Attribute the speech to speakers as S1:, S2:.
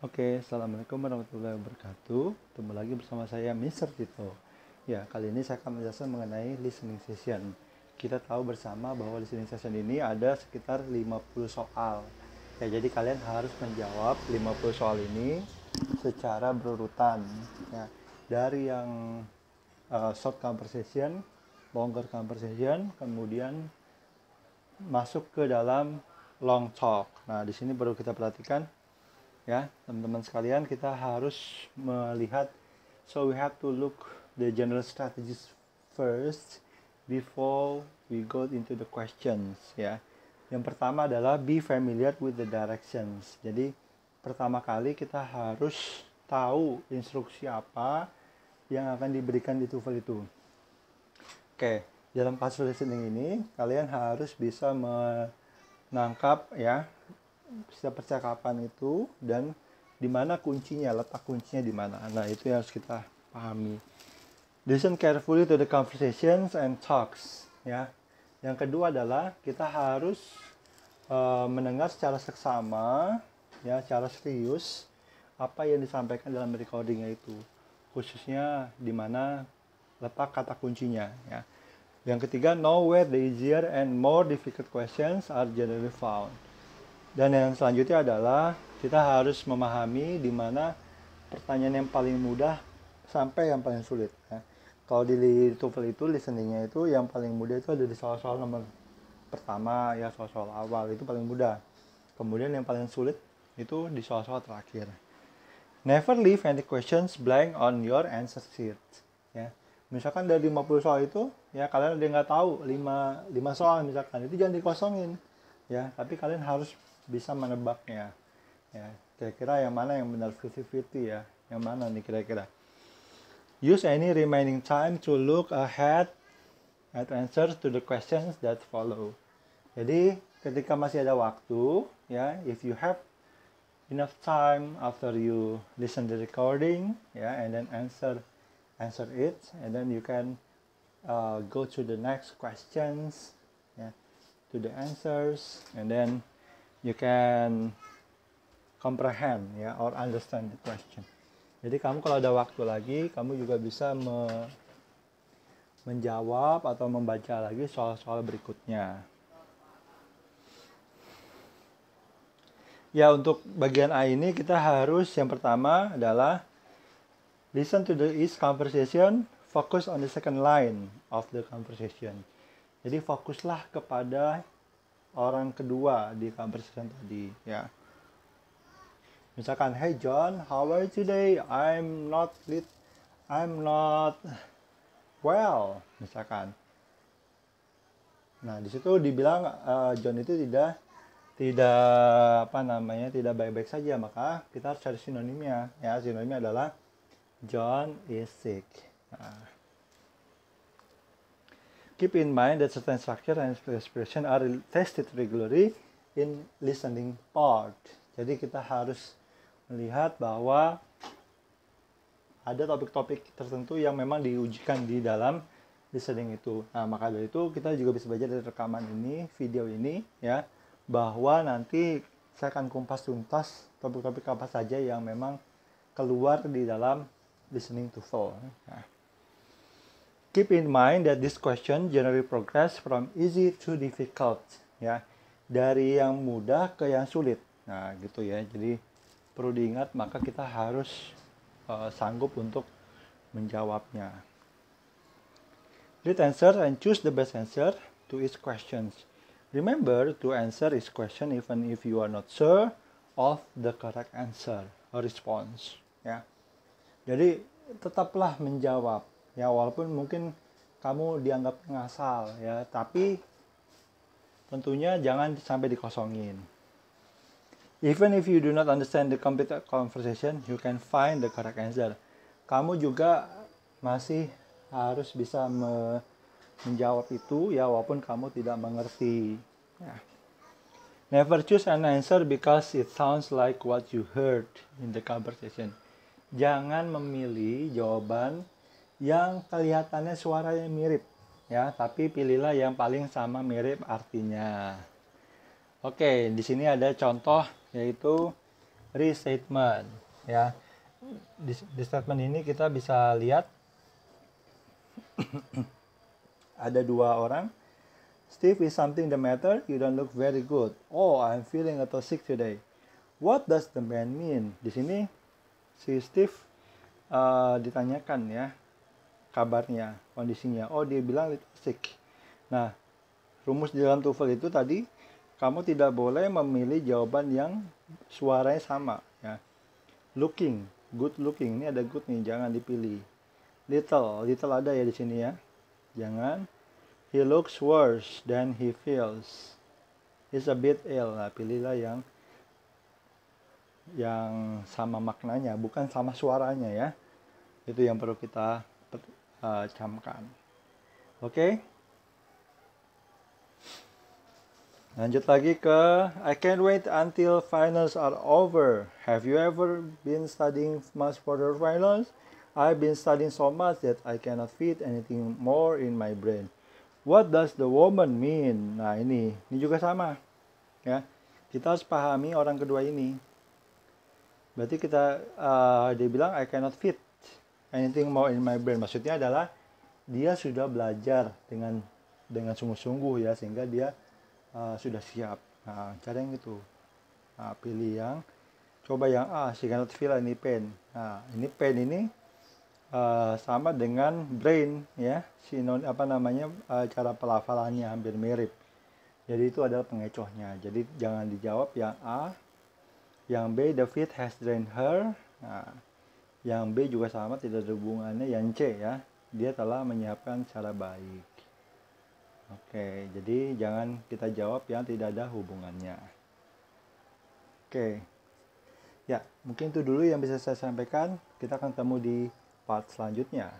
S1: Oke, Assalamualaikum warahmatullahi wabarakatuh. Ketemu lagi bersama saya, Mr. Tito. Ya, kali ini saya akan menjelaskan mengenai listening session. Kita tahu bersama bahwa listening session ini ada sekitar 50 soal. Ya, jadi kalian harus menjawab 50 soal ini secara berurutan. Ya, dari yang short conversation, longer conversation, kemudian masuk ke dalam long talk. Nah, di sini perlu kita perhatikan ya teman-teman sekalian, kita harus melihat, so we have to look the general strategies first before we go into the questions ya. Yang pertama adalah be familiar with the directions. Jadi pertama kali kita harus tahu instruksi apa yang akan diberikan di TOEFL itu. Oke, dalam kasus listening ini kalian harus bisa menangkap ya setiap percakapan itu dan di mana kuncinya, letak kuncinya di mana. Nah, itu yang harus kita pahami. Listen carefully to the conversations and talks ya. Yang kedua adalah kita harus mendengar secara seksama ya, secara serius apa yang disampaikan dalam recordingnya itu. Khususnya di mana letak kata kuncinya ya. Yang ketiga, know where the easier and more difficult questions are generally found. Dan yang selanjutnya adalah kita harus memahami di mana pertanyaan yang paling mudah sampai yang paling sulit. Ya. Kalau di TOEFL itu listeningnya itu yang paling mudah itu ada di soal-soal nomor pertama ya, soal-soal awal itu paling mudah. Kemudian yang paling sulit itu di soal-soal terakhir. Never leave any questions blank on your answer sheet. Ya. Misalkan dari 50 soal itu ya kalian ada nggak tahu 5 soal misalkan, itu jangan dikosongin ya, tapi kalian harus bisa menebaknya ya, kira-kira yang mana yang benar 50-50 ya, yang mana nih kira-kira. Use any remaining time to look ahead at answers to the questions that follow. Jadi ketika masih ada waktu ya, if you have enough time after you listen the recording ya, and then answer it, and then you can go to the next questions ya, to the answers, and then you can comprehend ya, or understand the question. Jadi kamu kalau ada waktu lagi, kamu juga bisa menjawab atau membaca lagi soal-soal berikutnya. Ya, untuk bagian A ini kita harus, yang pertama adalah listen to each conversation, focus on the second line of the conversation. Jadi fokuslah kepada orang kedua di conversation tadi ya. Misalkan, hey John, how are you today? I'm not well, misalkan. Nah, di situ dibilang John itu tidak tidak baik-baik saja, maka kita harus cari sinonimnya ya. Sinonimnya adalah John is sick. Nah, keep in mind that certain structure and expression are tested regularly in listening part. Jadi kita harus melihat bahwa ada topik-topik tertentu yang memang diujikan di dalam listening itu. Nah, maka dari itu kita juga bisa belajar dari rekaman ini, video ini ya, bahwa nanti saya akan kumpas tuntas topik-topik apa saja yang memang keluar di dalam listening TOEFL. Nah, keep in mind that this question generally progress from easy to difficult ya, dari yang mudah ke yang sulit. Nah, gitu ya. Jadi perlu diingat, maka kita harus sanggup untuk menjawabnya. Read answer and choose the best answer to each questions. Remember to answer each question even if you are not sure of the correct answer or response ya. Jadi tetaplah menjawab ya, walaupun mungkin kamu dianggap ngasal ya, tapi tentunya jangan sampai dikosongin. Even if you do not understand the complete conversation, you can find the correct answer. Kamu juga masih harus bisa menjawab itu ya, walaupun kamu tidak mengerti ya. Never choose an answer because it sounds like what you heard in the conversation. Jangan memilih jawaban yang kelihatannya suaranya mirip ya, tapi pilihlah yang paling sama mirip artinya. Oke, di sini ada contoh, yaitu restatement ya. Di statement ini kita bisa lihat ada dua orang. Steve, is something the matter? You don't look very good. Oh, I'm feeling a little sick today. What does the man mean? Di sini si Steve ditanyakan ya kabarnya, kondisinya. Oh, dia bilang little sick. Nah, rumus di dalam TOEFL itu tadi, kamu tidak boleh memilih jawaban yang suaranya sama ya. Looking, good looking, ini ada good nih, jangan dipilih. Little ada ya di sini ya, jangan. He looks worse than he feels. He's a bit ill. Nah, pilihlah yang sama maknanya, bukan sama suaranya ya. Itu yang perlu kita camkan. Oke? Lanjut lagi ke I can't wait until finals are over. Have you ever been studying much for the finals? I've been studying so much that I cannot fit anything more in my brain. What does the woman mean? Nah, ini juga sama ya. Kita harus pahami orang kedua ini. Berarti dia bilang I cannot fit anything more in my brain. Maksudnya adalah dia sudah belajar dengan sungguh-sungguh ya, sehingga dia sudah siap. Nah, cara yang itu. Nah, pilih coba yang A, she cannot feel any pain. Nah, ini pain ini sama dengan brain ya, cara pelafalannya hampir mirip. Jadi itu adalah pengecohnya. Jadi jangan dijawab yang A. Yang B, the fit has drained her. Nah, yang B juga sama, tidak ada hubungannya. Yang C ya, dia telah menyiapkan secara baik. Oke, jadi jangan kita jawab yang tidak ada hubungannya. Oke. Ya, mungkin itu dulu yang bisa saya sampaikan. Kita akan ketemu di part selanjutnya.